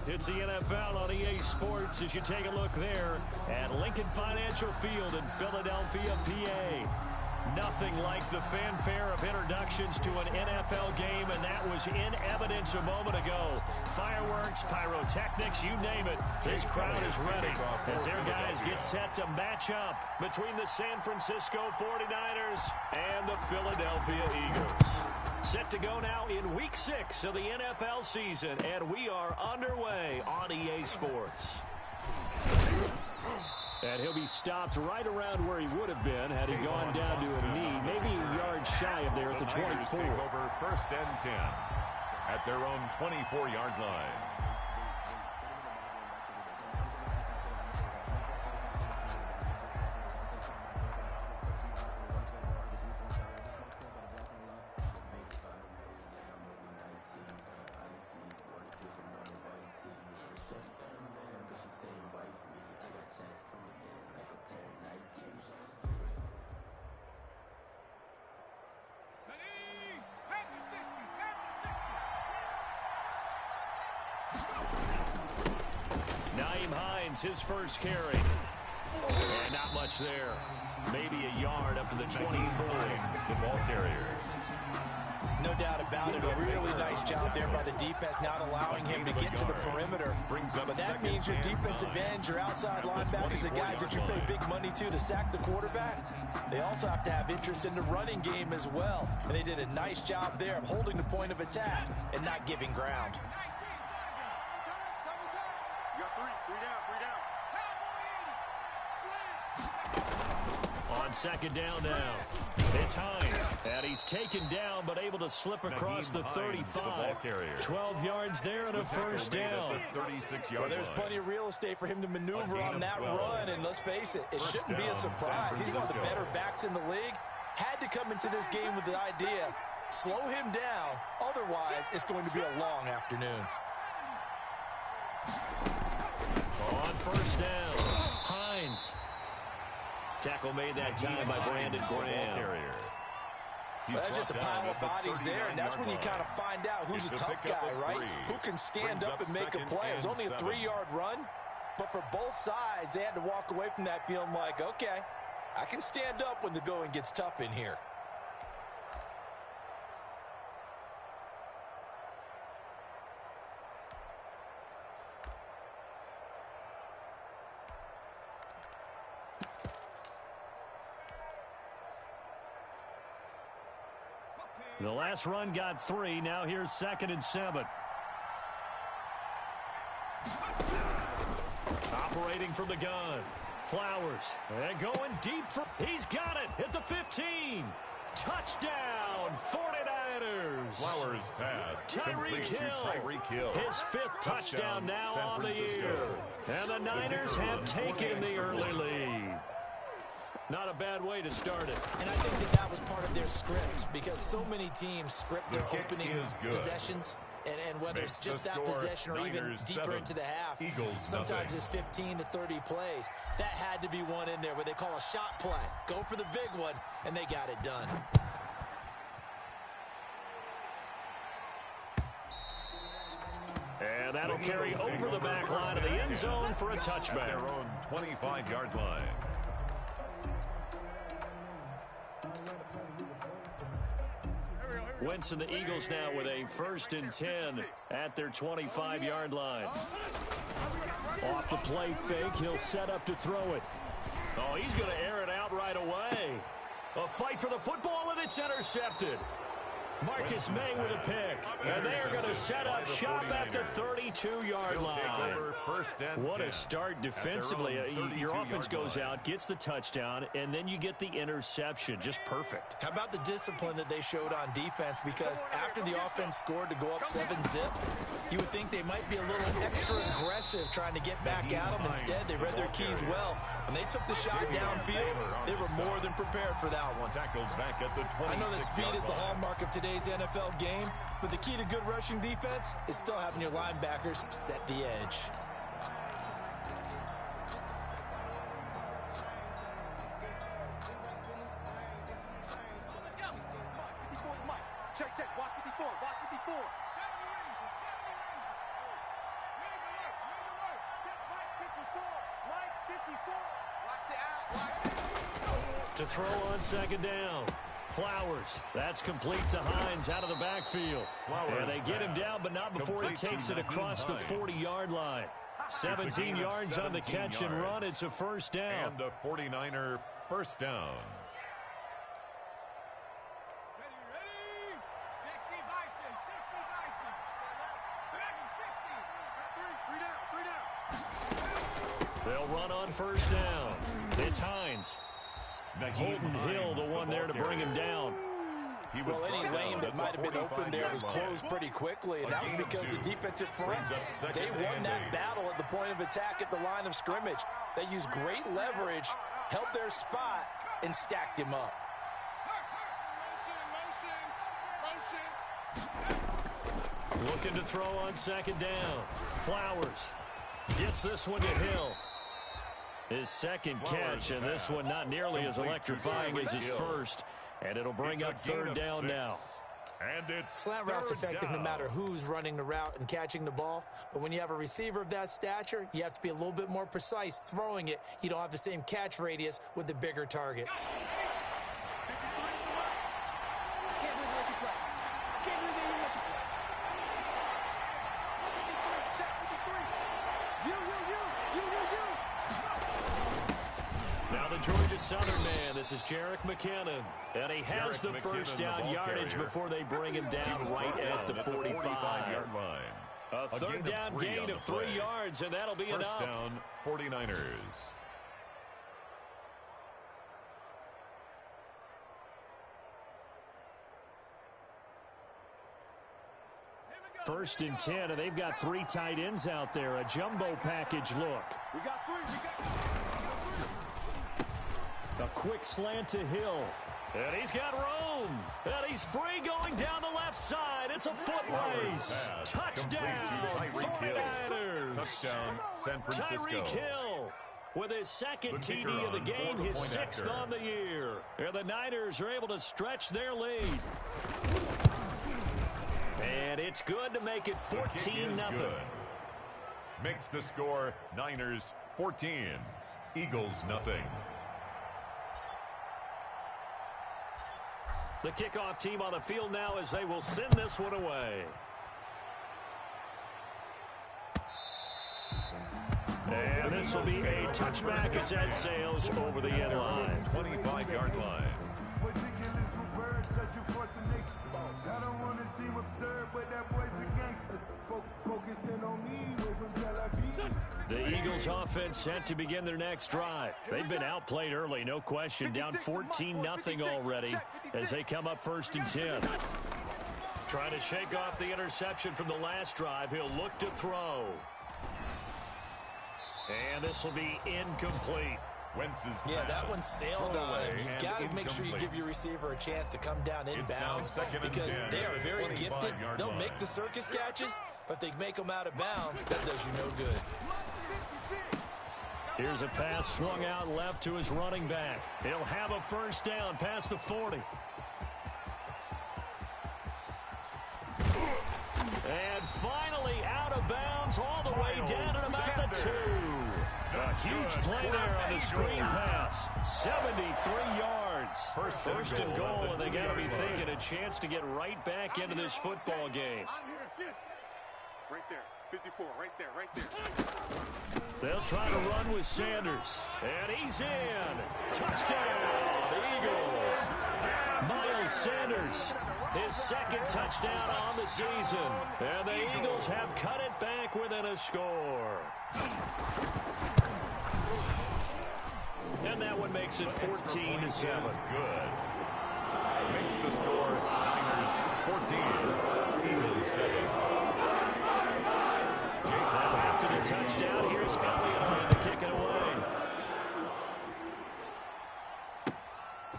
It's the NFL on EA Sports as you take a look there at Lincoln Financial Field in Philadelphia, PA. Nothing like the fanfare of introductions to an NFL game, and that was in evidence a moment ago. Fireworks, pyrotechnics, you name it. This crowd is ready as their guys get set to match up between the San Francisco 49ers and the Philadelphia Eagles. Set to go now in Week 6 of the NFL season, and we are underway on EA Sports. And he'll be stopped right around where he would have been had he gone down to a knee, maybe a yard shy of there at the 24. Take over 1st and 10 at their own 24-yard line. His first carry. And not much there. Maybe a yard up to the 24. The ball carrier. No doubt about it. A really nice job there by the defense, not allowing him to get to the perimeter. But that means your defensive ends, your outside linebackers, the guys that you pay big money to sack the quarterback, they also have to have interest in the running game as well. And they did a nice job there of holding the point of attack and not giving ground. On second down now, it's Hines, and he's taken down but able to slip across the 35. 12 yards there and a first down. Well, there's plenty of real estate for him to maneuver on that run, and let's face it, it shouldn't be a surprise. He's one of the better backs in the league. Had to come into this game with the idea, slow him down, otherwise it's going to be a long afternoon. On first down, Hines. Tackle made that time by Brandon Graham. Well, that's just a pile of bodies there, and that's when you kind of find out who's a tough guy, right? Who can stand up and make a play. It was only a 3-yard run, but for both sides, they had to walk away from that feeling like, okay, I can stand up when the going gets tough in here. The last run got 3. Now here's 2nd and 7. Operating from the gun. Flowers. And going deep. He's got it at the 15. Touchdown, 49ers. Flowers pass. Tyreek Hill. His 5th touchdown now on the year. And the Niners have taken the early lead. Not a bad way to start it. And I think that was part of their script, because so many teams script their opening possessions, and whether it's just that possession or even deeper into the half, sometimes it's 15 to 30 plays. That had to be one in there where they call a shot play. Go for the big one, and they got it done. And that'll carry over the back line of the end zone for a touchback. At their own 25-yard line. Wentz and the Eagles now with a 1st and 10 at their 25-yard line. Off the play fake, he'll set up to throw it. Oh, he's going to air it out right away. A fight for the football, and it's intercepted. Marcus May with a pick. And they're going to set up shop at the 32-yard line. What a start defensively. Your offense goes out, gets the touchdown, and then you get the interception. Just perfect. How about the discipline that they showed on defense? Because after the offense scored to go up 7-zip, you would think they might be a little extra aggressive trying to get back at them. Instead, they read their keys well. When they took the shot downfield, they were more than prepared for that one. I know that speed is the hallmark of today's NFL game, but the key to good rushing defense is still having your linebackers set the edge. Check, watch 54, watch 54. To throw on second down. Flowers. That's complete to Hines out of the backfield. And they get him down, but not before he takes it across the 40-yard line. 17 yards on the catch and run. It's a first down. And a 49er first down. They'll run on first down. It's Hines. Holton Hill, the one there to bring him down. Well, any lane that might have been open there was closed pretty quickly, and that was because the defensive front, they won that battle at the point of attack at the line of scrimmage. They used great leverage, held their spot, and stacked him up. Looking to throw on second down. Flowers gets this one to Hill. His second catch, and this one not nearly as electrifying as his first. And it'll bring up third down now. And it's slant route's effective no matter who's running the route and catching the ball. But when you have a receiver of that stature, you have to be a little bit more precise throwing it. You don't have the same catch radius with the bigger targets. Georgia Southern man, this is Jerick McKinnon. And he has the first down yardage before they bring him down right at the 45-yard line. A third down gain of 3 yards, and that'll be enough. First down, 49ers. First and 10, and they've got 3 tight ends out there. A jumbo package look. We got 3. A quick slant to Hill. And he's got room. And he's free going down the left side. It's a foot race. Touchdown, 49ers. Touchdown, San Francisco. Tyreek Hill with his second TD of the game, his 6th on the year. And the Niners are able to stretch their lead. And it's good to make it 14-0. Makes the score Niners 14, Eagles nothing. The kickoff team on the field now as they will send this one away. And this will be a touchback as that sails over the end line. 25-yard line. I don't want to seem absurd, but that boy's a gangster. Focusing on me, away from Tel Aviv. The Eagles offense set to begin their next drive. They've been outplayed early, no question. Down 14-0 already as they come up first and 10. Trying to shake off the interception from the last drive. He'll look to throw. And this will be incomplete. Yeah, that one sailed on him. You've got to make sure you give your receiver a chance to come down inbounds because they are very gifted. They'll make the circus catches, but they make them out of bounds. That does you no good. Here's a pass swung out left to his running back. He'll have a first down past the 40. And finally out of bounds all the way down at about the 2. A huge play there on the screen pass. 73 yards. First and goal, and they got to be thinking a chance to get right back into this football game. Right there, 54, right there. They'll try to run with Sanders. And he's in. Touchdown, Eagles. Miles Sanders, his second touchdown on the season. And the Eagles have cut it back within a score. And that one makes it 14-7. Good. Makes the score Niners 14, Eagles 7. Now after the touchdown, here's Elliott on to kick it away.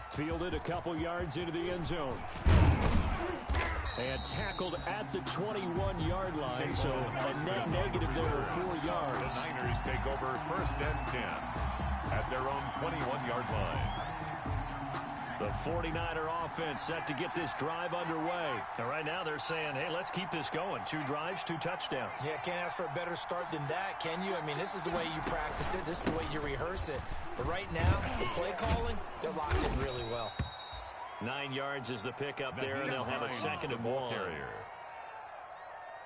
Fielded a couple yards into the end zone. And tackled at the 21-yard line, so a net negative there of 4 yards. The Niners take over first and 10 at their own 21-yard line. The 49er offense set to get this drive underway. And right now they're saying, hey, let's keep this going. 2 drives, 2 touchdowns. Yeah, can't ask for a better start than that, can you? I mean, this is the way you practice it. This is the way you rehearse it. But right now, the play calling, they're locked in really well. 9 yards is the pickup there, and they'll have a 2nd and 1.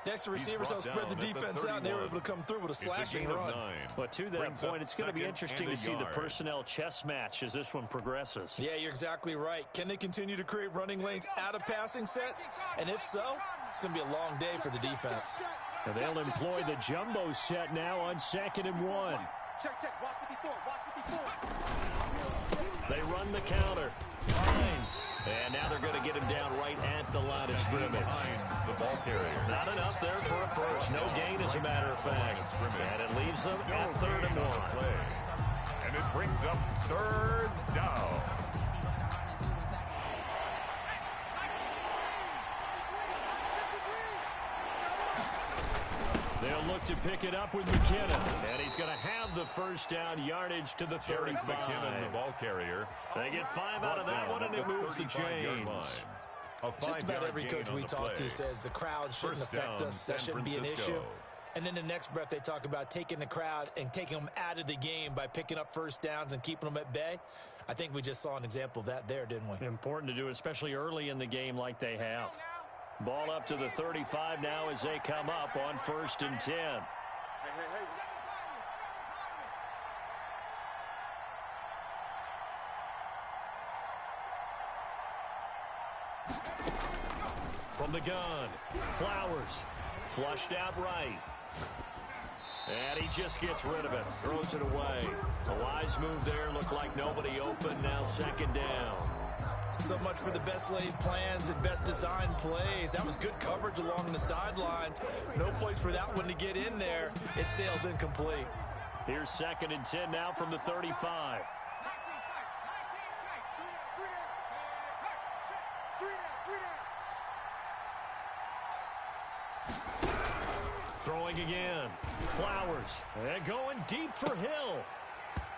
Next, the receivers help spread the defense out, and they were able to come through with a slashing run. But to that point, it's going to be interesting to see the personnel chess match as this one progresses. Yeah, you're exactly right. Can they continue to create running lanes out of passing sets? And if so, it's going to be a long day for the defense. And they'll employ the jumbo set now on 2nd and 1. Check. Watch 54. Watch 54. They run the counter. Hines. And now they're going to get him down right at the line of scrimmage. Hines, the ball carrier. Not enough there for a first. No gain, as a matter of fact. And it leaves them at 3rd and 1. And it brings up 3rd down. They'll look to pick it up with McKinnon. And he's going to have the first down, yardage to the 35. McKinnon, the ball carrier. They get 5 out of that one, and it moves the chains. Just about every coach we talk to says the crowd shouldn't affect us. That shouldn't be an issue. And then the next breath, they talk about taking the crowd and taking them out of the game by picking up first downs and keeping them at bay. I think we just saw an example of that there, didn't we? Important to do, especially early in the game like they have. Ball up to the 35 now as they come up on 1st and 10. From the gun, Flowers, flushed out right. And he just gets rid of it, throws it away. A wise move there, looked like nobody open, now 2nd down. So much for the best laid plans and best designed plays. That was good coverage along the sidelines. No place for that one to get in there. It sails incomplete. Here's 2nd and 10 now from the 35. Throwing again. Flowers. And going deep for Hill.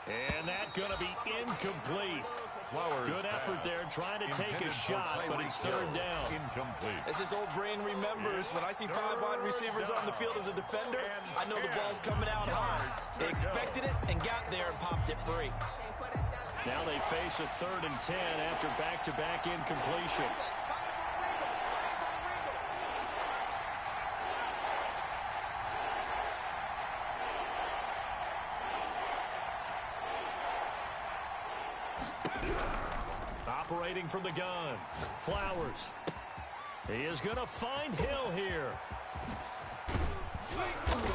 And that's going to be incomplete. Flowers good effort there, trying to take a shot, but it's 3rd down. Incomplete. As this old brain remembers, when I see 5 wide receivers on the field as a defender, I know the ball's coming out high. They expected it and got there and popped it free. Now they face a 3rd and 10 after back-to-back incompletions. Operating from the gun, Flowers. He is going to find Hill here.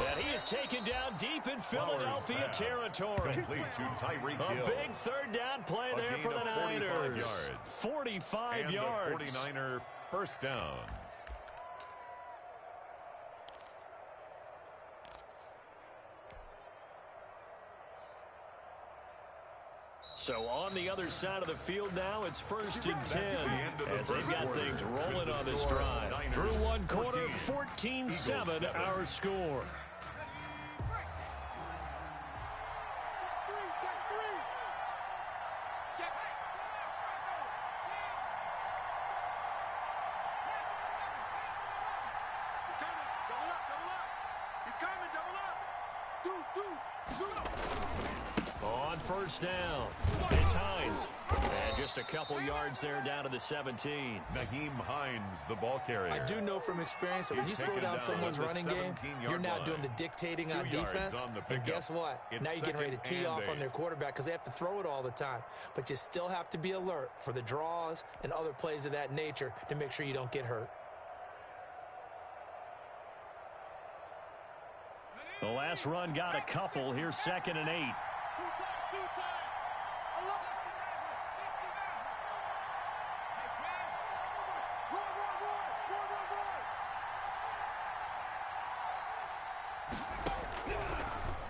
And he is taken down deep in Philadelphia territory. Complete to Tyreek Hill. A big 3rd down play there for the Niners. 45 yards. And the 49er first down. So on the other side of the field now, it's 1st and 10 as they've got things rolling on this drive. Through one quarter, 14-7 our score. On 1st down, it's Hines. And just a couple yards there down to the 17. Nyheim Hines, the ball carrier. I do know from experience that when you slow down someone's running game, you're now doing the dictating on defense. And guess what? Now you're getting ready to tee off on their quarterback because they have to throw it all the time. But you still have to be alert for the draws and other plays of that nature to make sure you don't get hurt. The last run got a couple. Here's 2nd and 8.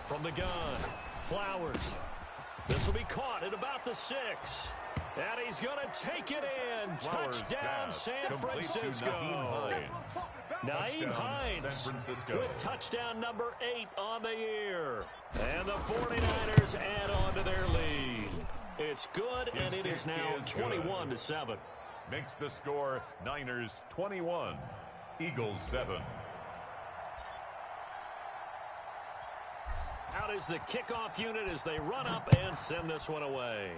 From the gun, Flowers. This will be caught at about the 6. And he's going to take it in. Touchdown, San Francisco. Nyheim Hines with touchdown number 8 on the year. And the 49ers add on to their lead. It's good, and it is now 21-7. Makes the score Niners 21, Eagles 7. Out is the kickoff unit as they run up and send this one away.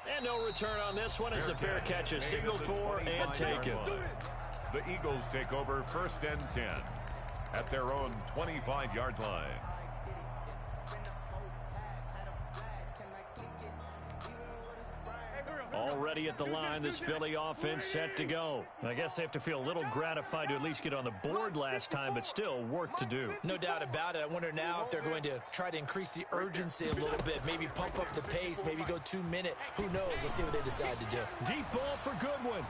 And no return on this one as the fair catch is signaled for and taken. The Eagles take over 1st and 10 at their own 25-yard line. Already at the line, this Philly offense set to go. I guess they have to feel a little gratified to at least get on the board last time, but still work to do. No doubt about it. I wonder now if they're going to try to increase the urgency a little bit, maybe pump up the pace, maybe go 2-minute. Who knows? Let's see what they decide to do. Deep ball for Goodwin.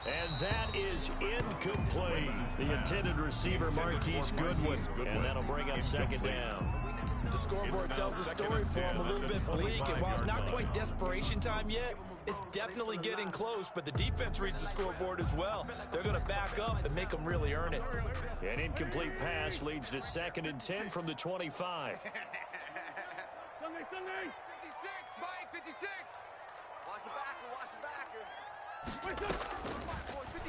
And that is incomplete. The intended receiver, Marquise Goodwin. And that'll bring up 2nd down. The scoreboard tells a story for him, a little bit bleak, and while it's not quite desperation time yet, it's definitely getting close, but the defense reads the scoreboard as well. They're going to back up and make them really earn it. An incomplete pass leads to 2nd and 10 from the 25. Sunday. 56, Mike, 56. Watch the backer.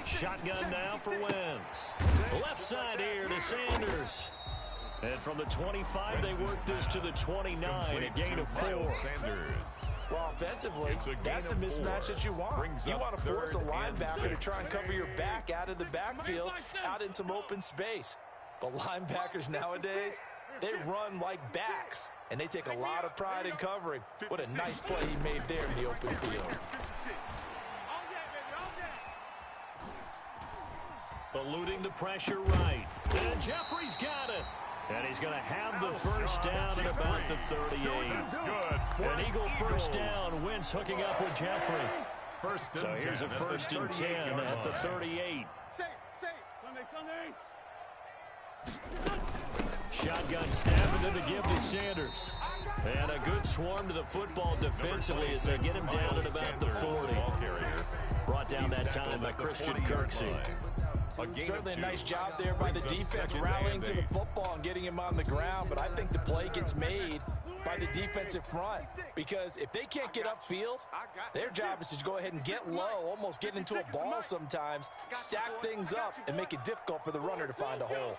Shotgun now for Wentz. Left side here to Sanders. And from the 25, they work this to the 29, a gain of 4. Sanders. Well, offensively, that's the mismatch that you want. You want to force a linebacker to try and cover your back out of the backfield, out in some open space. But linebackers nowadays, they run like backs, and they take a lot of pride in covering. What a nice play he made there in the open field. Eluding the pressure right. And Jeffrey's got it. And he's going to have the first down at about the 38. An Eagle first down. Wentz hooking up with Jeffrey. So here's a 1st and 10 at the 38. Shotgun snap and then the give to Sanders. And a good swarm to the football defensively as they get him down at about the 40. Brought down that time by Christian Kirksey. Certainly a nice job there by the defense rallying to the football and getting him on the ground, but I think the play gets made by the defensive front because if they can't get upfield, their job is to go ahead and get low, almost get into a ball sometimes, stack things up, and make it difficult for the runner to find a hole.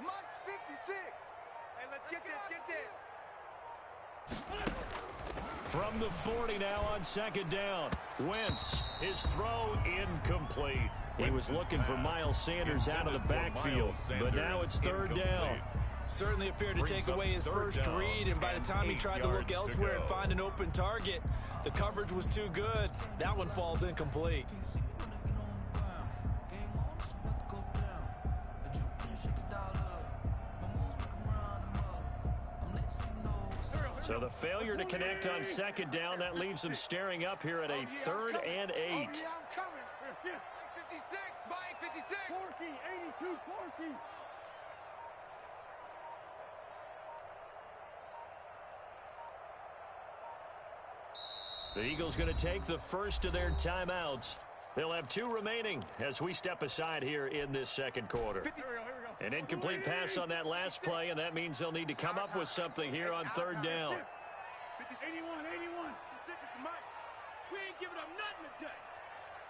Mike's 56. Hey, let's get this. From the 40 now on 2nd down. Wentz, his throw incomplete. He was looking for Miles Sanders out of the backfield, but now it's 3rd down. Certainly appeared to take away his first read, and by the time he tried to look elsewhere and find an open target, the coverage was too good. That one falls incomplete. So the failure to connect on 2nd down, that leaves them staring up here at a 3rd and 8. 56, Mike, 56. 82, 40. The Eagles going to take the first of their timeouts. They'll have 2 remaining as we step aside here in this 2nd quarter. An incomplete pass on that last play, and that means they'll need to come up with something here on 3rd down. 81. We ain't giving up nothing today.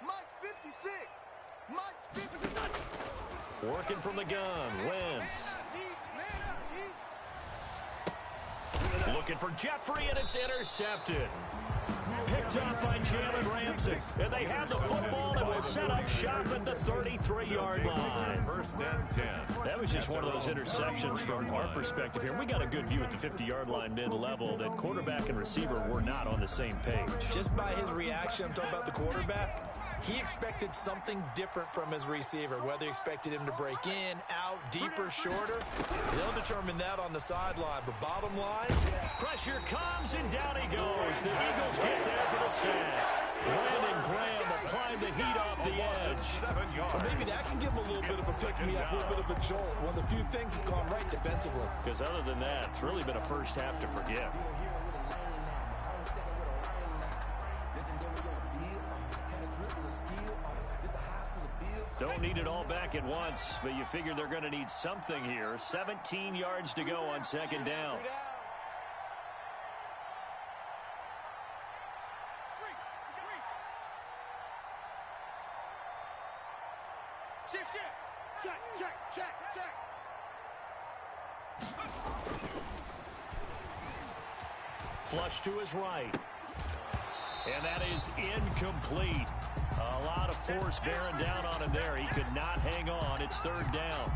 Mike's 56. Mike's 56. Working from the gun, Wentz. Looking for Jeffrey, and it's intercepted. Picked up by Jalen Ramsey. And they have the football and will set up shop at the 33-yard line. 1st and 10. That was just one of those interceptions from our perspective here. We got a good view at the 50-yard line mid-level that quarterback and receiver were not on the same page. Just by his reaction, I'm talking about the quarterback, he expected something different from his receiver, whether he expected him to break in, out, deeper, shorter. They'll determine that on the sideline. But bottom line, pressure comes and down he goes. The Eagles get there for the sack. Brandon Graham applying the heat off the edge. Well, maybe that can give him a little bit of a pick-me-up, a little bit of a jolt. One of the few things that's gone right defensively. Because other than that, it's really been a first half to forget. Don't need it all back at once, but you figure they're going to need something here. 17 yards to go on 2nd down. Flush to his right. And that is incomplete. A lot of force bearing down on him there. He could not hang on. It's third down.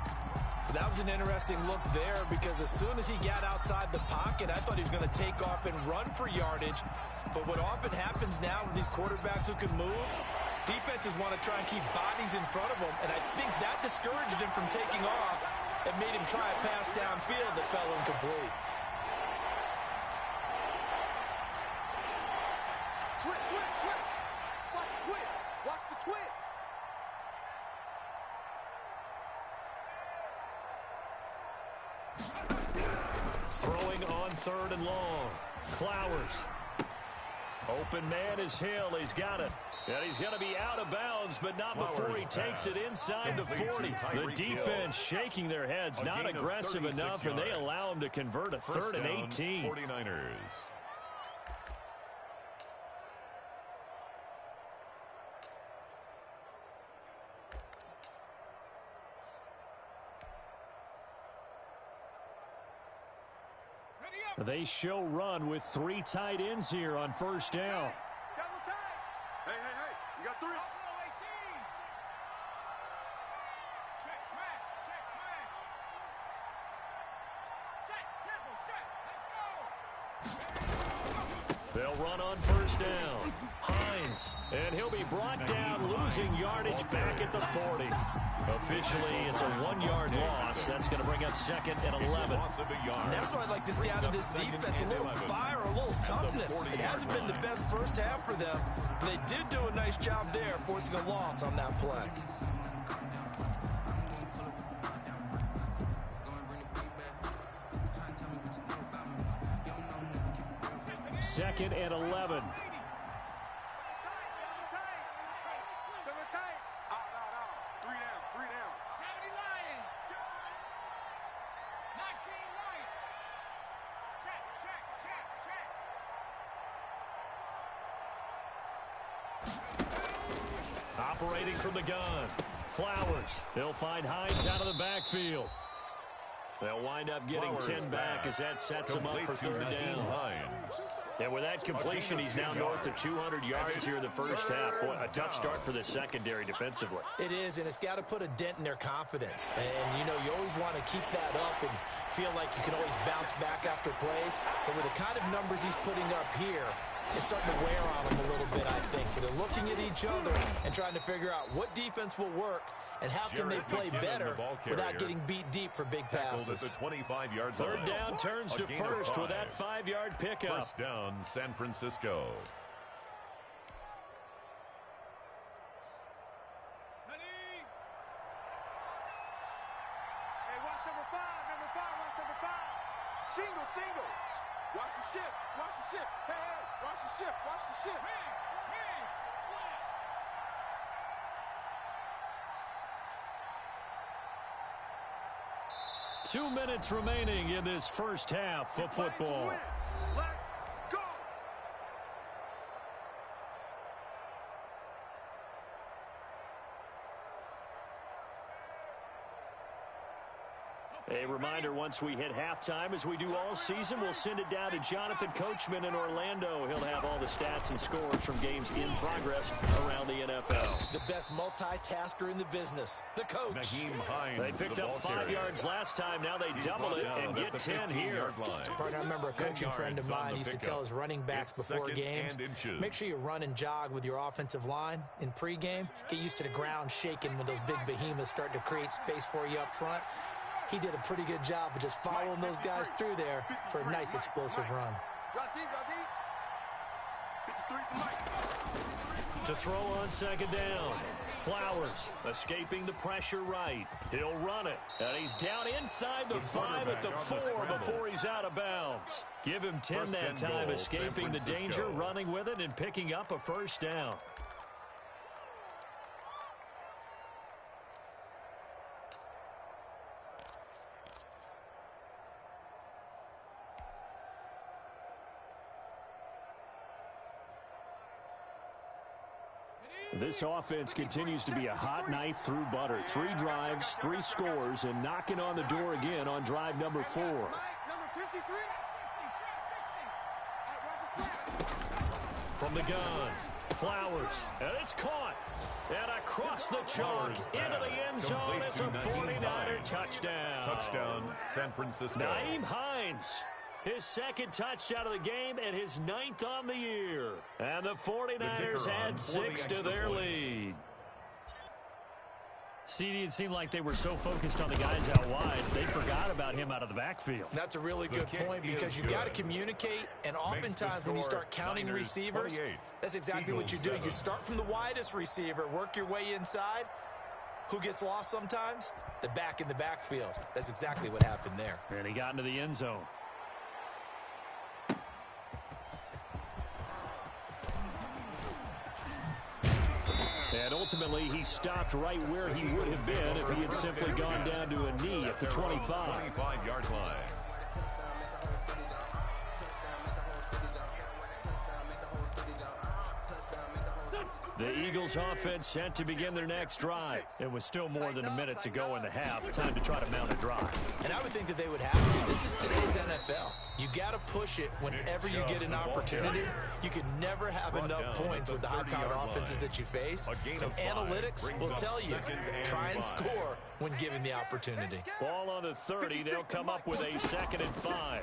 That was an interesting look there because as soon as he got outside the pocket, I thought he was going to take off and run for yardage. But what often happens now with these quarterbacks who can move, defenses want to try and keep bodies in front of them, and I think that discouraged him from taking off and made him try a pass downfield that fell incomplete. Switch, switch, switch. Watch the twitch. Watch the twitch. Throwing on third and long. Flowers. Open man is Hill. He's got it. And he's going to be out of bounds, but not before he takes it inside the 40. The defense shaking their heads, not aggressive enough, and they allow him to convert a third and 18. 49ers. They show run with 3 tight ends here on first down. Double time. Hey, hey, hey. You got 3. Check, smash. Check, smash. Set, tempo, set. Let's go. They'll run on first down. Hines, and he'll be brought down, losing yardage back at the 40. Officially, it's a 1-yard loss. That's going to bring up second and 11. And that's what I'd like to see out of this defense, a little fire, a little toughness. It hasn't been the best first half for them, but they did do a nice job there, forcing a loss on that play. Second and 11. Operating from the gun. Flowers. They'll find Hines out of the backfield. They'll wind up getting 10 back as that sets him up for third down. And with that completion, he's now north of 200 yards here in the first half. Boy, a tough start for the secondary defensively. It is, and it's got to put a dent in their confidence. And, you know, you always want to keep that up and feel like you can always bounce back after plays. But with the kind of numbers he's putting up here, it's starting to wear on them a little bit, I think. So they're looking at each other and trying to figure out what defense will work and how can they play better without getting beat deep for big passes. At the 25-yard third line. down turns to first with that 5-yard pickup. First down, San Francisco. Hey, watch number 5, watch number 5. Single, single. Watch the shift, watch the shift. Hey, hey, watch the shift, watch the shift. Mix, slap. 2 minutes remaining in this first half of football. Let's go. A reminder, once we hit halftime, as we do all season, we'll send it down to Jonathan Coachman in Orlando. He'll have all the stats and scores from games in progress around the NFL. The best multitasker in the business, the coach. They picked up 5 yards last time. Now they double it and get 10 here. Partner, I remember a coaching friend of mine used to tell his running backs before games, make sure you run and jog with your offensive line in pregame. Get used to the ground shaking when those big behemoths start to create space for you up front. He did a pretty good job of just following those guys through there for a nice explosive run. Drop deep, drop deep. 53 to To throw on second down. Flowers escaping the pressure right. He'll run it. And he's down inside the 5 at the 4 before he's out of bounds. Give him 10 that time, escaping the danger, running with it, and picking up a first down. This offense continues to be a hot knife through butter. 3 drives, 3 scores, and knocking on the door again on drive number 4. Mike, number 53. From the gun, Flowers, and it's caught. And across the chalk, into the end zone, it's a 49er touchdown. Touchdown, San Francisco. Nyheim Hines, his second touchdown of the game and his 9th on the year. And the 49ers add 6 to their lead. CD, it seemed like they were so focused on the guys out wide, they forgot about him out of the backfield. That's a really good point because you got to communicate, and oftentimes when you start counting receivers, that's exactly what you do. You start from the widest receiver, work your way inside. Who gets lost sometimes? The back in the backfield. That's exactly what happened there. And he got into the end zone. And ultimately, he stopped right where he would have been if he had simply gone down to a knee at the 25. 25-yard line. The Eagles offense set to begin their next drive. It was still more than a minute to go in the half. Time to try to mount a drive. And I would think that they would have to. This is today's NFL. You got to push it whenever you get an opportunity. You can never have enough points with the high-powered offenses that you face. And analytics will tell you, try and score when given the opportunity. Ball on the 30. They'll come up with a 2nd and 5.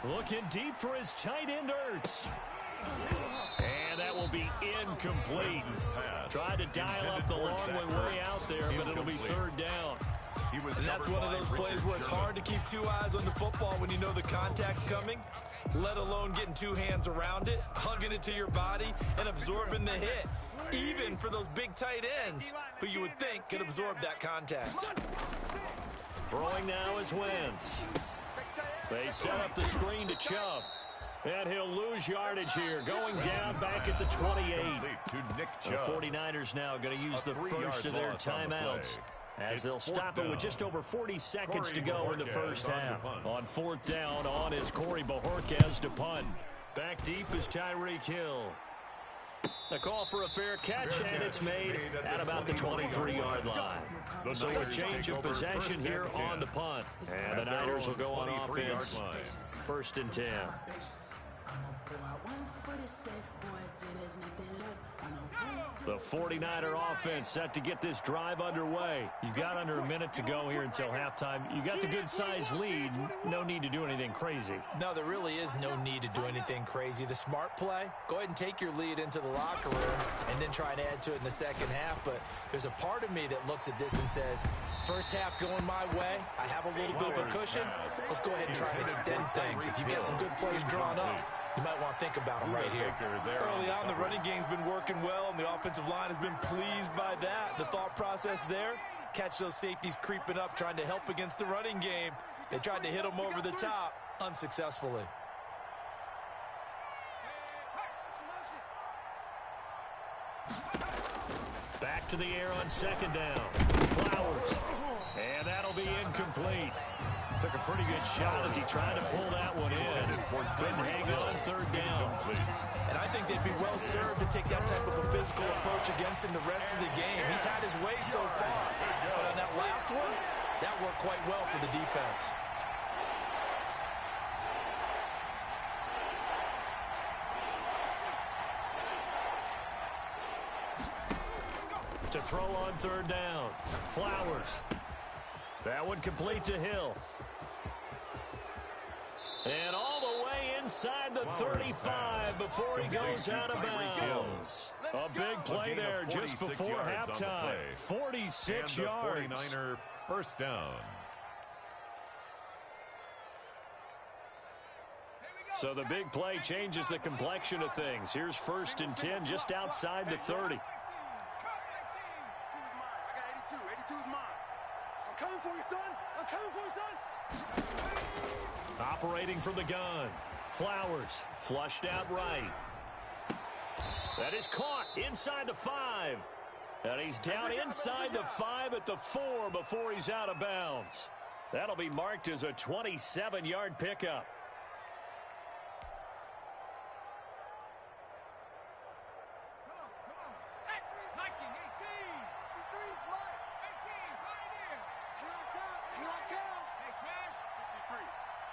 Looking deep for his tight end, Ertz. And that will be incomplete. Tried to dial up the long one way out there, but it'll be 3rd down. And that's one of those plays where it's hard to keep 2 eyes on the football when you know the contact's coming, let alone getting 2 hands around it, hugging it to your body, and absorbing the hit, even for those big tight ends who you would think could absorb that contact. Throwing now is Wentz. They set up the screen to Chubb. And he'll lose yardage here, going down back at the 28. The 49ers now going to use the first of their timeouts as they'll stop it with just over 40 seconds to go in the first half. On 4th down, on is Corey Bojorquez to punt. Back deep is Tyreek Hill. A call for a fair catch, and it's made at about the 23-yard line. So a change of possession here on the punt. And the Niners will go on offense. 1st and 10. The 49er offense set to get this drive underway. You've got under a minute to go here until halftime. You got the good-sized lead. No need to do anything crazy. No, there really is no need to do anything crazy. The smart play, go ahead and take your lead into the locker room and then try and add to it in the second half. But there's a part of me that looks at this and says, first half going my way, I have a little bit of a cushion. Let's go ahead and try and extend things. If you get some good plays drawn up, you might want to think about them right here. Early on, the running game's been working well, and the offensive line has been pleased by that. The thought process there, catch those safeties creeping up, trying to help against the running game. They tried to hit them over the top, unsuccessfully. Back to the air on 2nd down. Flowers. And that'll be incomplete. Took a pretty good shot as he tried to pull that one in. Couldn't hang on 3rd down. And I think they'd be well served to take that type of a physical approach against him the rest of the game. He's had his way so far. But on that last one, that worked quite well for the defense. To throw on 3rd down. Flowers. That one complete to Hill. And all the way inside the 35 before he goes out of bounds. A big play there just before halftime. 46 yards. 49er first down. So the big play changes the complexion of things. Here's 1st and 10 just outside the 30. Coming for you, son. I'm coming for you, son. Operating from the gun. Flowers flushed out right. That is caught inside the 5. And he's down inside the 5 at the 4 before he's out of bounds. That'll be marked as a 27-yard pickup.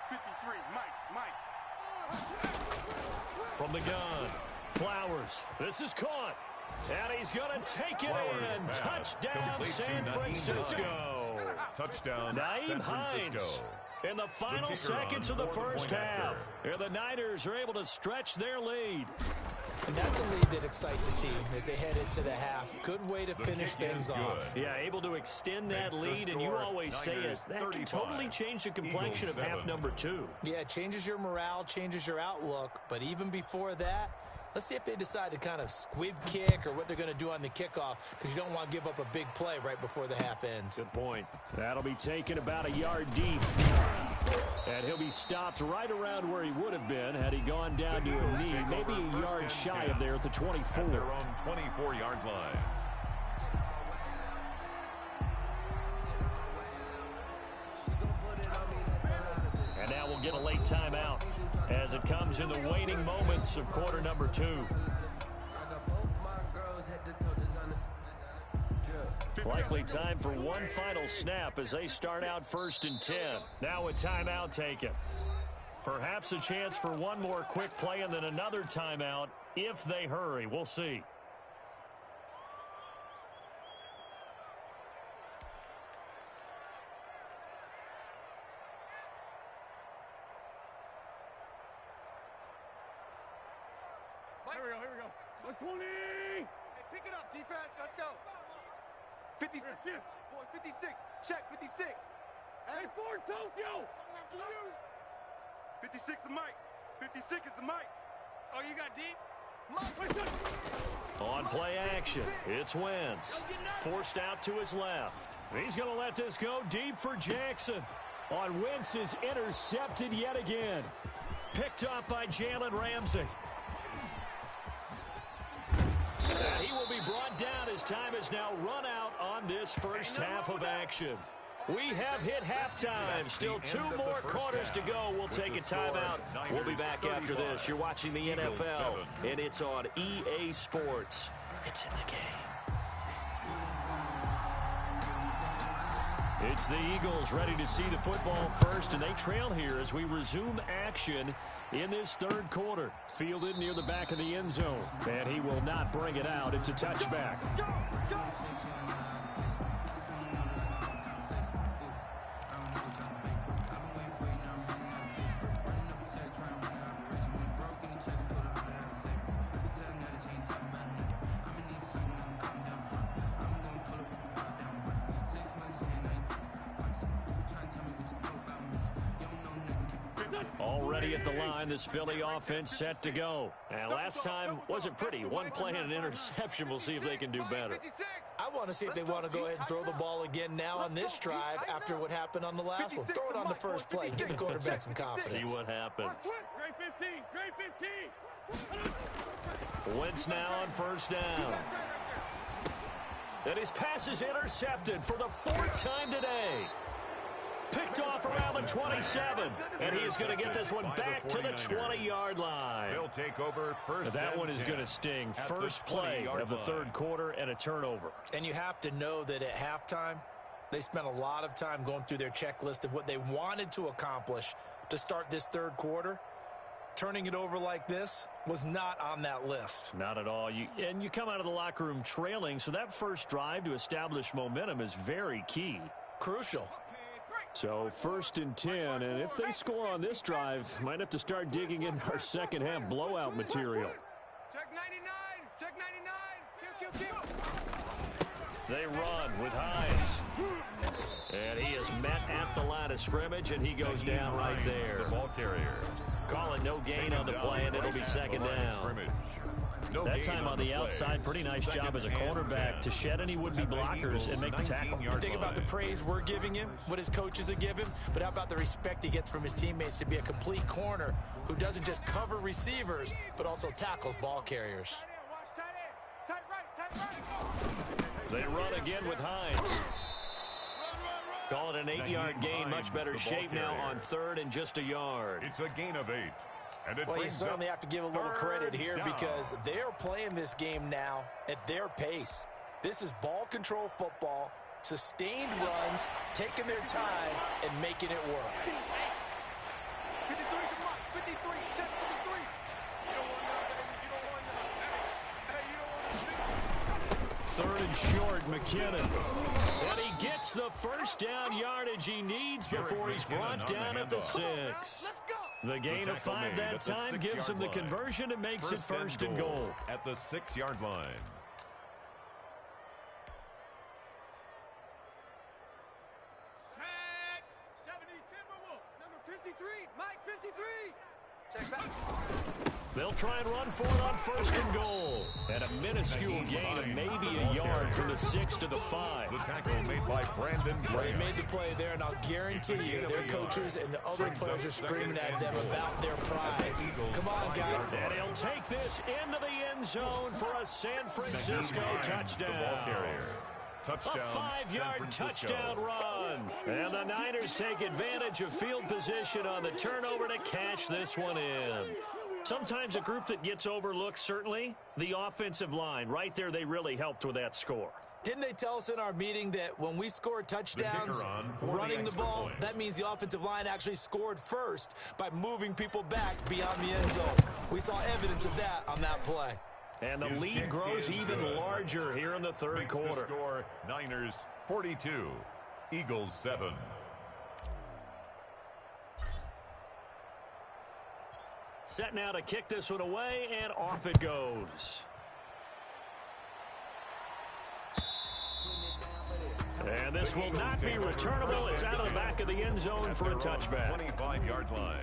53, Mike. From the gun, Flowers. This is caught. And he's going to take it in. Touchdown, San Francisco. Touchdown, Naeem San Francisco. Hines in the final seconds of the first half. And the Niners are able to stretch their lead. And that's a lead that excites a team as they head into the half. Good way to finish things off. Yeah, able to extend that lead, and you always say it. That can totally change the complexion of half number 2. Yeah, it changes your morale, changes your outlook. But even before that, let's see if they decide to kind of squib kick or what they're going to do on the kickoff, because you don't want to give up a big play right before the half ends. Good point. That'll be taken about a yard deep. And he'll be stopped right around where he would have been had he gone down to a knee, maybe a yard shy of there at the 24. At their own 24-yard line. And now we'll get a late timeout as it comes in the waning moments of quarter number 2. Likely time for one final snap as they start out 1st and 10. Now a timeout taken. Perhaps a chance for one more quick play and then another timeout if they hurry. We'll see. Here we go. 120. Hey, pick it up, defense. Let's go. 56. Boys, 56. Check, 56. Hey, Ford Tokyo. After you. 56 is Mike. 56 is the Mike. Oh, you got deep? On play action, it's Wentz. Forced out to his left. He's going to let this go deep for Jackson. On Wentz is intercepted yet again. Picked up by Jalen Ramsey. And he will be brought down as time has now run out on this first half of action. We have hit halftime. Still 2 more quarters to go. We'll take a timeout. We'll be back after this. You're watching the NFL, and it's on EA Sports. It's in the game. It's the Eagles ready to see the football first, and they trail here as we resume action in this 3rd quarter. Fielded near the back of the end zone, and he will not bring it out. It's a touchback. Already at the line, this Philly offense set to go. And last time wasn't pretty. One play and an interception. We'll see if they can do better. I want to see if they want to go ahead and throw the ball again now on this drive after what happened on the last one. Throw it on the first play. Give the quarterback some confidence. See what happens. Great 15. Great 15. Wentz now on first down. And his pass is intercepted for the 4th time today. Picked off around the 27, and he is going to get this one back to the 20-yard line. They'll take over first. That one is going to sting. First play of the 3rd quarter and a turnover. And you have to know that at halftime, they spent a lot of time going through their checklist of what they wanted to accomplish to start this 3rd quarter. Turning it over like this was not on that list. Not at all. You come out of the locker room trailing, so that first drive to establish momentum is very key. Crucial. So 1st and 10, and if they score on this drive, might have to start digging in our second half blowout material. Check 99. Check 99. Kill. They run with Hines. And he is met at the line of scrimmage, and he goes down right there. The ball carrier. Call it no gain on the play, and it'll be 2nd down. That time on the outside, pretty nice job as a cornerback to shed any would-be blockers and make the tackle. Think about the praise we're giving him, what his coaches are giving, but how about the respect he gets from his teammates to be a complete corner who doesn't just cover receivers, but also tackles ball carriers. Tight right. They run again with Hines. Call it an 8-yard gain, much better shape now on 3rd and just a yard. It's a gain of 8. Well, you certainly have to give a little credit here because they are playing this game now at their pace. This is ball control football, sustained runs, taking their time, and making it work. 53. Check 53. You don't want none, baby. You don't want none. Hey, you don't want to see. Third and short, McKinnon. And he gets the first down yardage he needs before he's brought down at the 6. Let's go. The gain of 5 that time gives him the conversion and makes it first and goal. At the 6-yard line. Check. 70 Timberwolves. Number 53. Mike 53. Check back. They'll try and run for it on first and goal. And a minuscule gain of maybe a yard from the 6 to the 5. The tackle made by Brandon Well, he Graham. made the play there, and I'll guarantee you their coaches and the other players are screaming at them about their pride. Come on, guys. And he'll take this into the end zone for a San Francisco touchdown. The ball carrier. Touchdown, A 5-yard San Francisco. touchdown run. And the Niners take advantage of field position on the turnover to cash this one in. Sometimes a group that gets overlooked, certainly, the offensive line. Right there, they really helped with that score. Didn't they tell us in our meeting that when we score touchdowns running the ball, that means the offensive line actually scored first by moving people back beyond the end zone? We saw evidence of that on that play. And the lead grows even larger here in the third quarter. The score, Niners 42, Eagles 7. Set now to kick this one away, and off it goes. And this will not be returnable. It's out of the back of the end zone for a touchback. 25-yard line.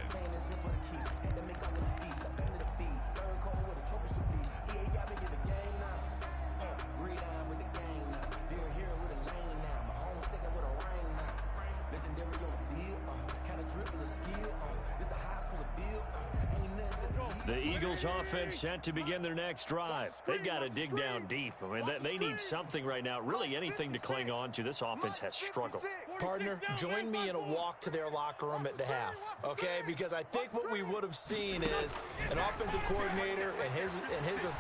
The Eagles offense set to begin their next drive. They've got to dig down deep. I mean, they need something right now, really anything to cling on to. This offense has struggled. Partner, join me in a walk to their locker room at the half, okay? Because I think what we would have seen is an offensive coordinator and his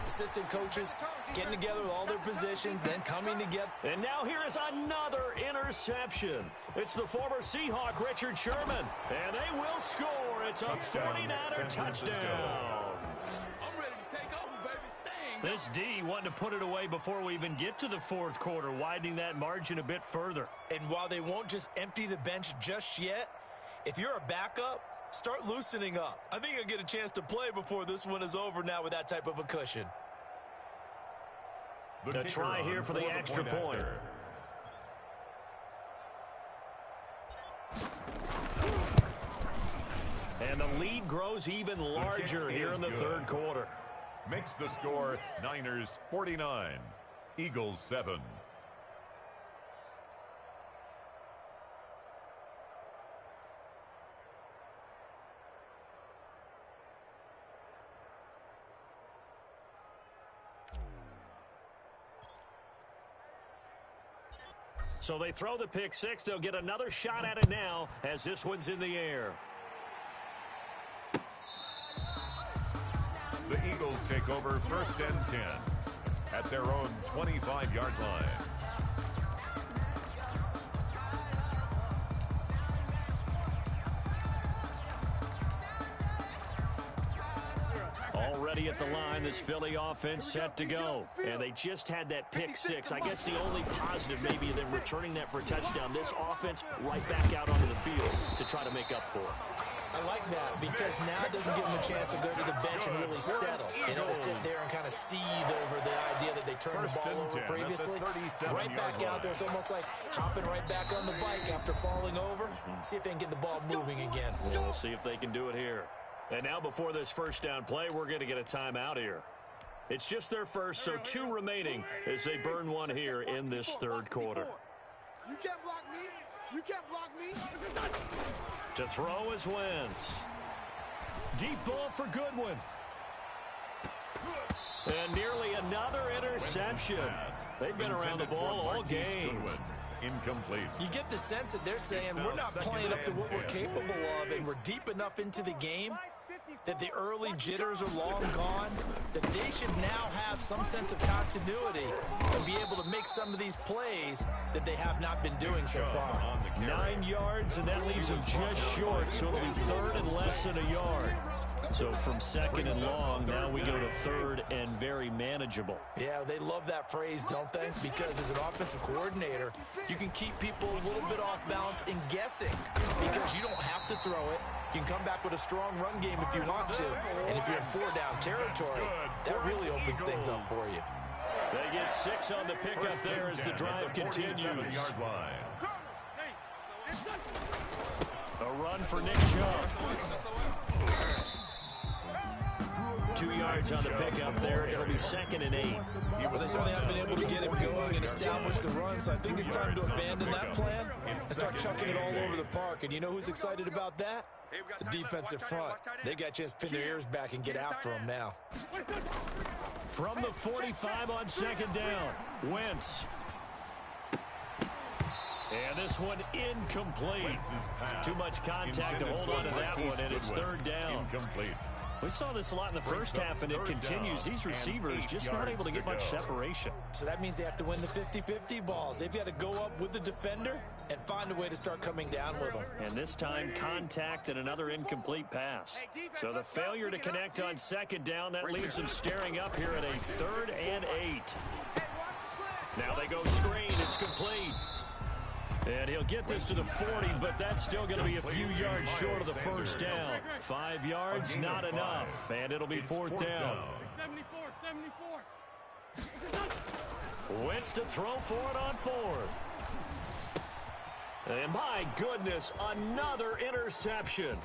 assistant coaches getting together with all their positions, then coming together. And now here is another interception. It's the former Seahawk, Richard Sherman. And they will score. It's a 49er touchdown. I'm ready to take over, baby. Sting. This D wanting to put it away before we even get to the fourth quarter, widening that margin a bit further. And while they won't just empty the bench just yet, if you're a backup, start loosening up. I think you'll get a chance to play before this one is over now with that type of a cushion. A try here for the extra point. And the lead grows even larger here in the third quarter. Makes the score Niners 49, Eagles 7. So they throw the pick six. They'll get another shot at it now as this one's in the air. The Eagles take over first and 10 at their own 25-yard line. Already at the line, this Philly offense set to go. And they just had that pick six. I guess the only positive maybe them returning that for a touchdown. This offense right back out onto the field to try to make up for it. I like that because now it doesn't give them a chance to go to the bench and really settle. You know, to sit there and kind of seethe over the idea that they turned the ball over previously. Right back out there. It's almost like hopping right back on the bike after falling over. See if they can get the ball moving again. We'll see if they can do it here. And now before this first down play, we're going to get a timeout here. It's just their first, so 2 remaining as they burn one here in this third quarter. You can't block me. You can't block me. To throw is Wentz. Deep ball for Goodwin. And nearly another interception. They've been around the ball all game. Incomplete. You get the sense that they're saying we're not playing up to what we're capable of, and we're deep enough into the game that the early jitters are long gone, that they should now have some sense of continuity and be able to make some of these plays that they have not been doing so far. 9 yards, and that leaves them just short, so it'll be third and less than a yard. So from second and long, now we go to third and very manageable. Yeah, they love that phrase, don't they? Because as an offensive coordinator, you can keep people a little bit off balance and guessing because you don't have to throw it. You can come back with a strong run game if you want to. And if you're in four-down territory, that really opens things up for you. They get 6 on the pickup there as the drive continues. A run for Nick Chubb. 2 yards on the pickup there. It'll be 2nd and 8. Well, they certainly haven't been able to get him going and establish the run, so I think it's time to abandon that plan and start chucking it all over the park. And you know who's excited about that? The defensive front. They got a chance to pin their ears back and get after him now. From the 45 on 2nd down, Wentz. And this one incomplete. Too much contact to hold on to that one, and it's 3rd down. Incomplete. We saw this a lot in the first half, and it continues. These receivers just not able to get much separation. So that means they have to win the 50-50 balls. They've got to go up with the defender and find a way to start coming down with them. And this time, contact and another incomplete pass. So the failure to connect on 2nd down, that leaves them staring up here at a 3rd and 8. Now they go screen. It's complete. And he'll get this to the 40, but that's still going to be a few yards short of the first down. 5 yards, not enough. And it'll be 4th down. 74. Wentz to throw for it on 4th. And my goodness, another interception.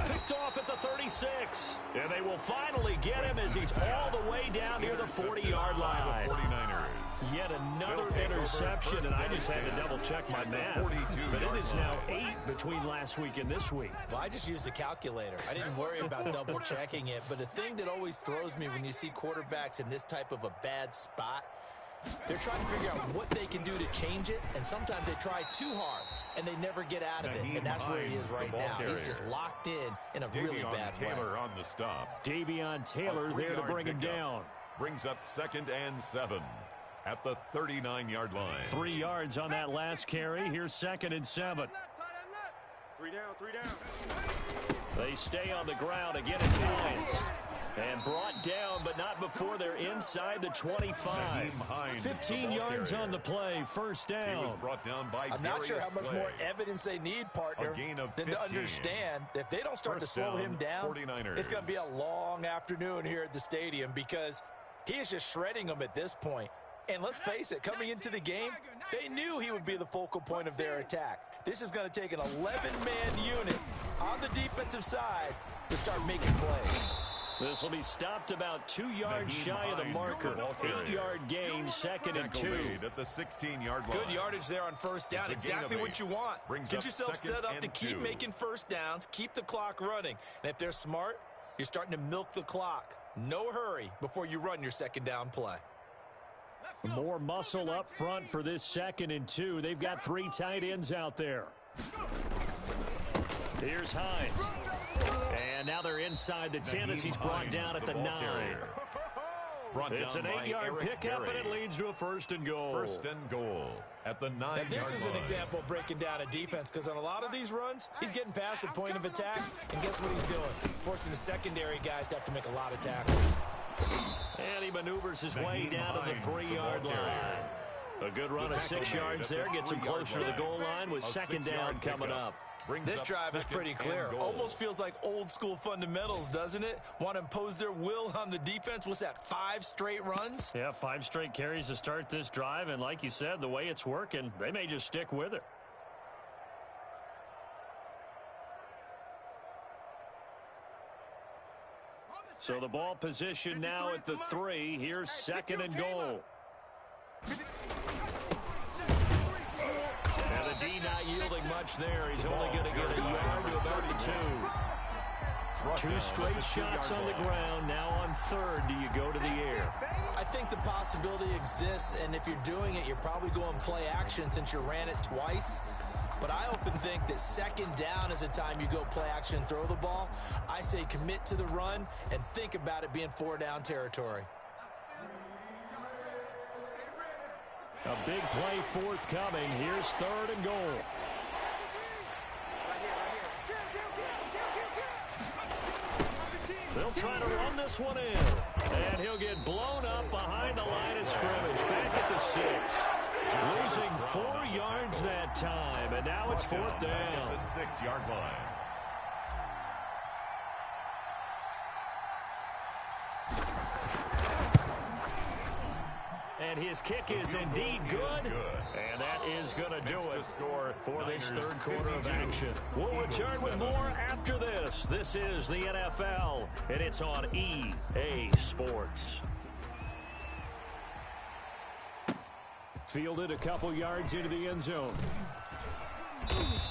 Picked off at the 36. And they will finally get him as he's all the way down near the 40-yard line. 49ers. Yet another interception, and I just had to double-check my math. But it is now 8 between last week and this week. Well, I just used a calculator. I didn't worry about double-checking it. But the thing that always throws me when you see quarterbacks in this type of a bad spot, they're trying to figure out what they can do to change it, and sometimes they try too hard, and they never get out of it. And that's where he is right now. He's just locked in a really bad way. Taylor on the stop. Davion Taylor there to bring him down. Brings up 2nd and 7 at the 39-yard line. 3 yards on that last carry. Here's 2nd and 7. 3 down, 3 down. They stay on the ground. Again, it's Hines. And brought down, but not before they're inside the 25. 15 yards on the play. 1st down. He was brought down by I'm not sure how much more evidence they need, partner, than to understand that if they don't start to slow him down, 49ers. It's going to be a long afternoon here at the stadium because he is just shredding them at this point. And let's face it, coming into the game, they knew he would be the focal point of their attack. This is going to take an 11-man unit on the defensive side to start making plays. This will be stopped about 2 yards shy of the marker. 8-yard gain, 2nd and 2. At the 16-yard line. Good yardage there on 1st down. Exactly what you want. Get yourself set up to keep making 1st downs, keep the clock running. And if they're smart, you're starting to milk the clock. No hurry before you run your 2nd down play. More muscle up front for this 2nd and 2. They've got 3 tight ends out there. Here's Hines. And now they're inside the 10 as he's brought down at the 9. It's an 8-yard pickup, and it leads to a 1st and goal. 1st and goal at the 9-yard line. Now, this is an example of breaking down a defense because on a lot of these runs, he's getting past the point of attack, and guess what he's doing? Forcing the secondary guys to have to make a lot of tackles. And he maneuvers his way down to the 3-yard line. A good run of 6 yards there. Gets him closer to the goal line with 2nd down coming up. This drive is pretty clear. Almost feels like old school fundamentals, doesn't it? Want to impose their will on the defense. What's that, 5 straight runs? Yeah, 5 straight carries to start this drive. And like you said, the way it's working, they may just stick with it. So the ball position now at the 3. Here's 2nd and goal. And the D not yielding much there. He's only going to get a yard to about the 2. 2 straight shots on the ground. Now on 3rd, do you go to the air? I think the possibility exists, and if you're doing it, you're probably going play action since you ran it twice. But I often think that 2nd down is a time you go play action and throw the ball. I say commit to the run and think about it being 4-down territory. A big play forthcoming. Here's 3rd and goal. They'll try to run this one in. And he'll get blown up behind the line of scrimmage. Back at the 6. Losing 4 yards that time. And now it's 4th down. At the 6-yard line. And his kick is indeed good. And that is going to do it for this third quarter of action. We'll return with more after this. This is the NFL, and it's on EA Sports. Fielded a couple yards into the end zone.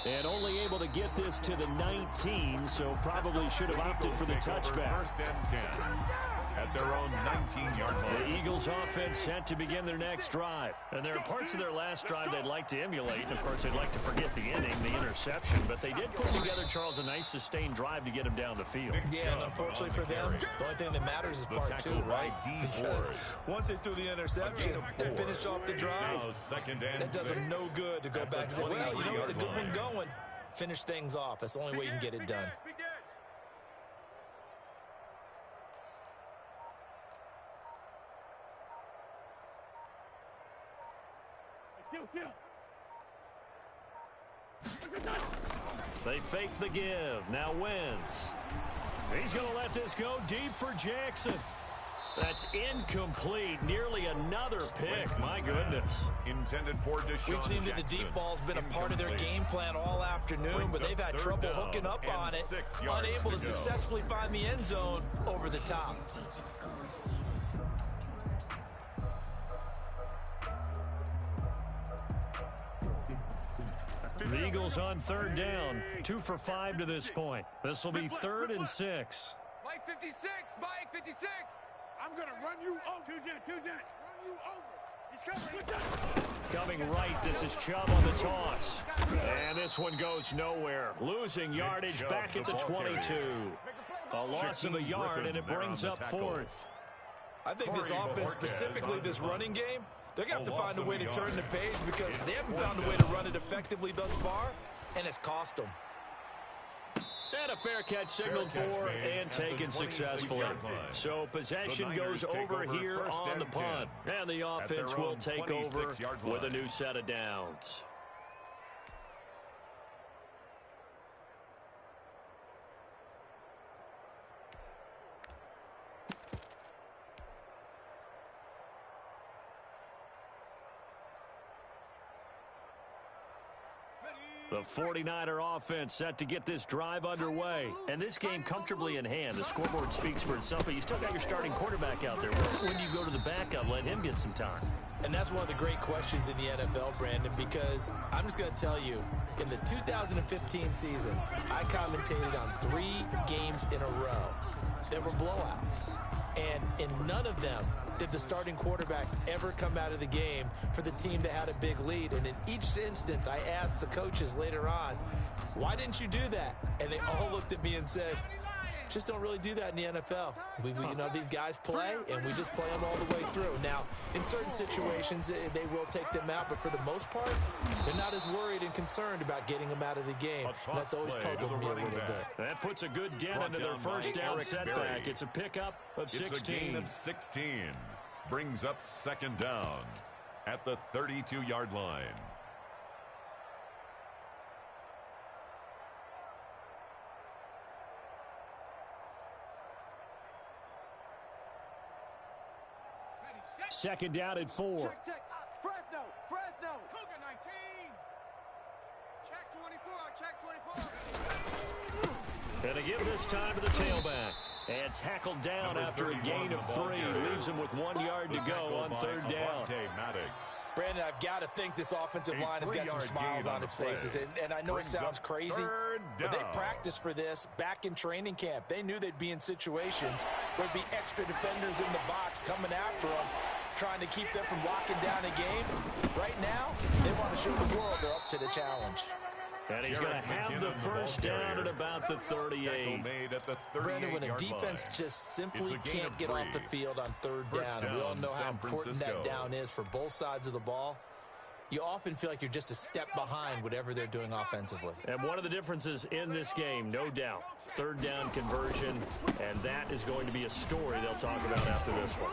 And only able to get this to the 19, so probably should have opted for the touchback. First and 10 at their own 19-yard line. The Eagles offense set to begin their next drive. And there are parts of their last drive they'd like to emulate. And, of course, they'd like to forget the inning, the interception. But they did put together, Charles, a nice sustained drive to get him down the field. Yeah, and unfortunately for them, the only thing that matters is part 2, right? Because once they threw the interception and finished off the drive, that does them no good to go back and say, well, you know what, a good one going. Finish things off. That's the only way you can get it done. They fake the give. Now Wentz. He's going to let this go deep for Jackson. That's incomplete. Nearly another pick. My goodness. Intended for Deshaun We've seen that the Jackson. deep ball's been a part of their game plan all afternoon, but they've had trouble hooking up on it, unable to successfully find the end zone over the top. The Eagles on 3rd down. 2 for 5 to this point. This will be 3rd and 6. Mike 56, Mike 56. I'm going to run you over. Two jet. Run you over. He's coming. Coming right, this is Chubb on the toss. And this one goes nowhere. Losing yardage back at the 22. A loss of a yard, and it brings up 4th. I think this offense, specifically this running game, they're going to have to find a way to turn the page because they haven't found a way to run it effectively thus far, and it's cost them. And a fair catch signaled for and taken successfully. So possession goes over here on the punt. And the offense will take over with a new set of downs. The 49er offense set to get this drive underway. And this game comfortably in hand. The scoreboard speaks for itself, but you still got your starting quarterback out there. When do you go to the backup, let him get some time? And that's one of the great questions in the NFL, Brandon, because I'm just going to tell you, in the 2015 season, I commentated on 3 games in a row that were blowouts. And in none of them did the starting quarterback ever come out of the game for the team that had a big lead. And in each instance, I asked the coaches later on, why didn't you do that? And they all looked at me and said, just don't really do that in the NFL. We you know, these guys play, and we just play them all the way through. Now, in certain situations, they will take them out, but for the most part, they're not as worried and concerned about getting them out of the game. And that's always puzzled me a little bit. That puts a good dent into their first down setback. It's a pickup of 16. It's a gain of 16. Brings up 2nd down at the 32-yard line. Second down at 4. Check. Fresno. Cougar 19. Check 24. And to give this time to the tailback. And tackled down after a gain of 3. Leaves him with 1 yard to go on 3rd down. Brandon, I've got to think this offensive line has got some smiles on its faces. And I know it sounds crazy, but they practiced for this back in training camp. They knew they'd be in situations where there'd be extra defenders in the box coming after them, trying to keep them from locking down a game. Right now, they want to show the world they're up to the challenge. And he's going to have the first down at about the 38. Brandon, when a defense just simply can't get off the field on 3rd down, and we all know how important that down is for both sides of the ball, you often feel like you're just a step behind whatever they're doing offensively. And one of the differences in this game, no doubt, third down conversion, and that is going to be a story they'll talk about after this one.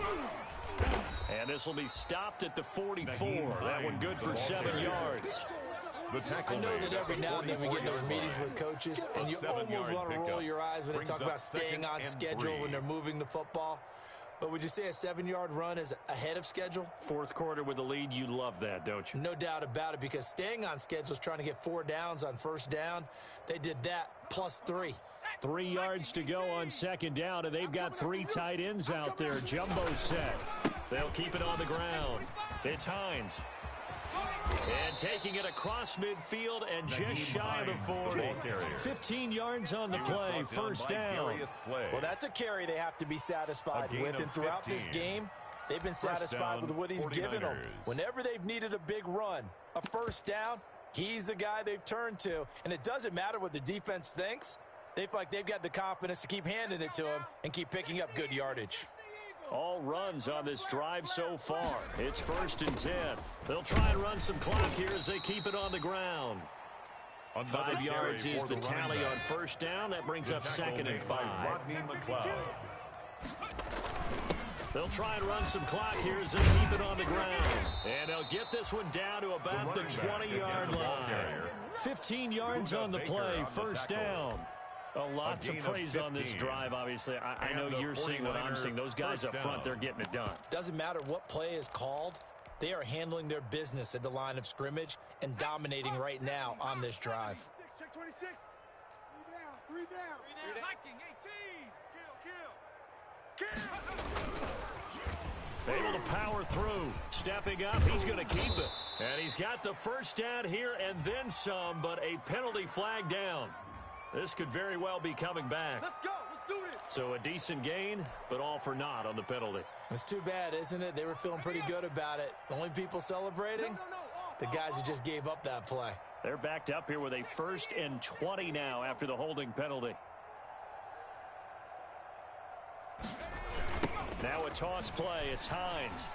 And this will be stopped at the 44. That one good for 7 yards. I know that every now and then we get those meetings with coaches, and you almost want to roll your eyes when they talk about staying on schedule when they're moving the football. But would you say a 7-yard run is ahead of schedule? Fourth quarter with the lead, you love that, don't you? No doubt about it, because staying on schedule is trying to get 4 downs on first down. They did that, plus 3. 3 yards to go on second down, and they've got 3 tight ends out there. Jumbo set. They'll keep it on the ground. It's Hines. And taking it across midfield and just shy of the 40. 15 yards on the play, first down. Well, that's a carry they have to be satisfied with. And throughout this game, they've been satisfied with what he's given them. Whenever they've needed a big run, a first down, he's the guy they've turned to. And it doesn't matter what the defense thinks. They feel like they've got the confidence to keep handing it to him and keep picking up good yardage. All runs on this drive so far. It's 1st and 10. They'll try and run some clock here as they keep it on the ground. 5 yards is the tally on first down. That brings up 2nd and 5. They'll try and run some clock here as they keep it on the ground. And they'll get this one down to about the 20-yard line. 15 yards on the play, first down. A lot to praise on this drive, obviously. I know you're seeing what I'm seeing. Those guys up front, they're getting it done. Doesn't matter what play is called. They are handling their business at the line of scrimmage and dominating right now on this drive. Check 26. 3 down. Viking 18. Kill. Able to power through. Stepping up, he's going to keep it. And he's got the first down here and then some, but a penalty flag down. This could very well be coming back. Let's go. Let's do this. So a decent gain, but all for naught on the penalty. It's too bad, isn't it? They were feeling pretty good about it. The only people celebrating, the guys who just gave up that play. They're backed up here with a 1st and 20 now after the holding penalty. Now a toss play. It's Hines.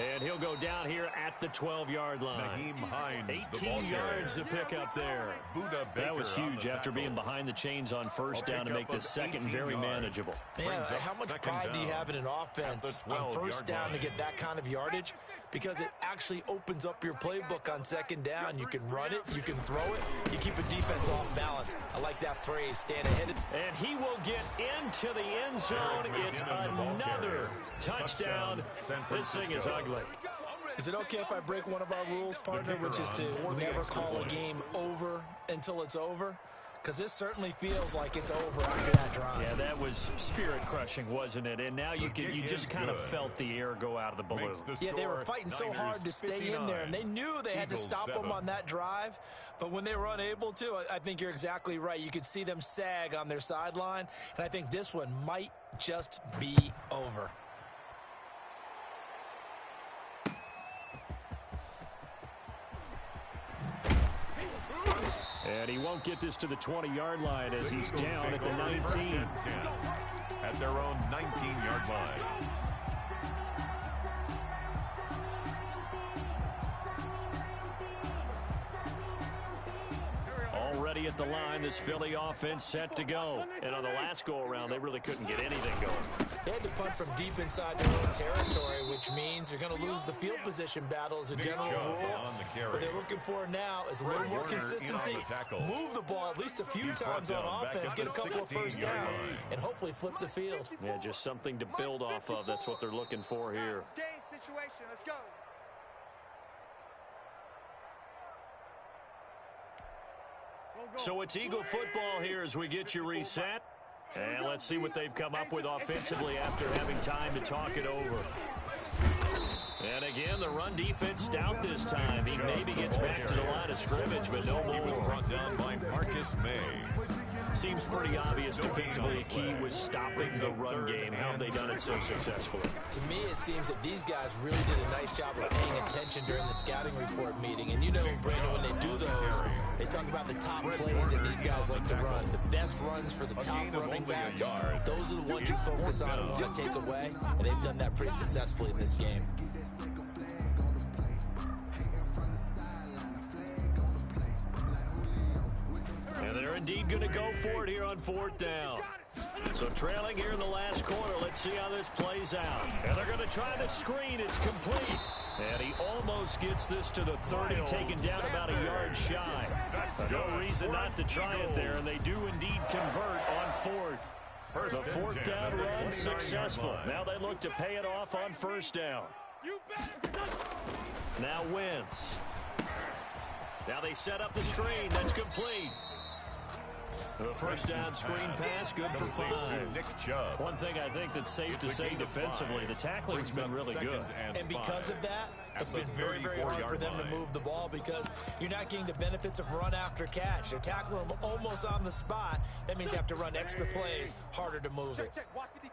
And he'll go down here at the 12-yard line. 18 yards to pick up there. That was huge after being behind the chains on first down to make this second very manageable. Yeah, how much pride do you have in an offense on first down to get that kind of yardage? Because it actually opens up your playbook on second down. You can run it, you can throw it, you keep a defense off balance. I like that phrase, stand ahead. And he will get into the end zone. It's another touchdown. This thing is ugly. Is it okay if I break one of our rules, partner, which is to never call a game over until it's over? Because this certainly feels like it's over after that drive. Yeah, that was spirit-crushing, wasn't it? And now you just kind of felt the air go out of the balloon. Yeah, they were fighting so hard to stay in there, and they knew they had to stop them on that drive. But when they were unable to, I think you're exactly right. You could see them sag on their sideline, and I think this one might just be over. And he won't get this to the 20-yard line as he's down at the 19. At their own 19-yard line. Already at the line, this Philly offense set to go. And on the last go-around, they really couldn't get anything going. They had to punt from deep inside their own territory, which means you're going to lose the field position battle as a general rule. What they're looking for now is a little more consistency, move the ball at least a few times on offense, get a couple of first downs, and hopefully flip the field. Yeah, just something to build off of. That's what they're looking for here. Game situation. Let's go. So it's Eagle football here as we get you reset. And let's see what they've come up with offensively after having time to talk it over. And again, the run defense stout this time. He maybe gets back to the line of scrimmage, but no more. Brought down by Marcus May. Seems pretty obvious defensively. A key was stopping the run game. How have they done it so successfully? To me, it seems that these guys really did a nice job of paying attention during the scouting report meeting. And you know, Brandon, when they do those, they talk about the top plays that these guys like to run. The best runs for the top running back. Those are the ones you focus on and want to take away. And they've done that pretty successfully in this game. indeed going to go for it here on 4th down. So trailing here in the last quarter. Let's see how this plays out. And they're going to try the screen. It's complete. And he almost gets this to the 30, taken down about a yard shy. No reason not to try it there, and they do indeed convert on 4th. The 4th down run successful. Now they look to pay it off on 1st down. Now Wentz. Now they set up the screen. That's complete. The 1st down screen pass, good for 5. One thing I think that's safe to say defensively, the tackling's been really good. And because of that, it's been very, very hard for them to move the ball because you're not getting the benefits of run after catch. They're tackling them almost on the spot. That means you have to run extra plays, harder to move it.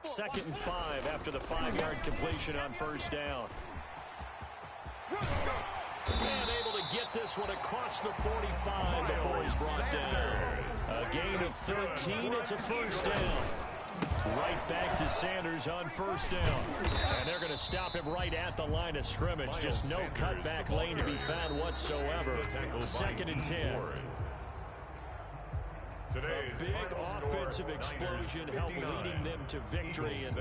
2nd and 5 after the 5-yard completion on 1st down. And able to get this one across the 45 before he's brought down. A gain of 13. It's a 1st down. Right back to Sanders on 1st down. And they're going to stop him right at the line of scrimmage. Just no cutback lane to be found whatsoever. 2nd and 10. A big offensive explosion helped leading them to victory. And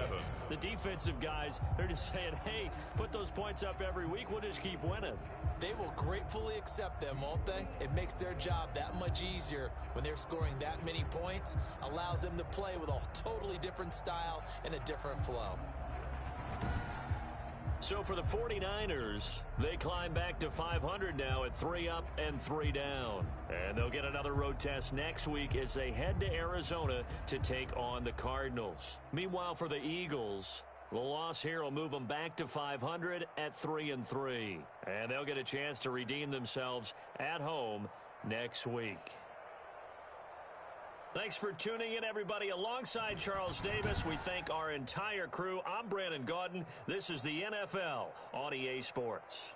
the defensive guys, they're just saying, hey, put those points up every week. We'll just keep winning. They will gratefully accept them, won't they? It makes their job that much easier when they're scoring that many points. Allows them to play with a totally different style and a different flow. So for the 49ers, they climb back to 500 now at 3 up and 3 down. And they'll get another road test next week as they head to Arizona to take on the Cardinals. Meanwhile, for the Eagles, the loss here will move them back to 500 at 3-3. And they'll get a chance to redeem themselves at home next week. Thanks for tuning in, everybody. Alongside Charles Davis, we thank our entire crew. I'm Brandon Gaudin. This is the NFL on EA Sports.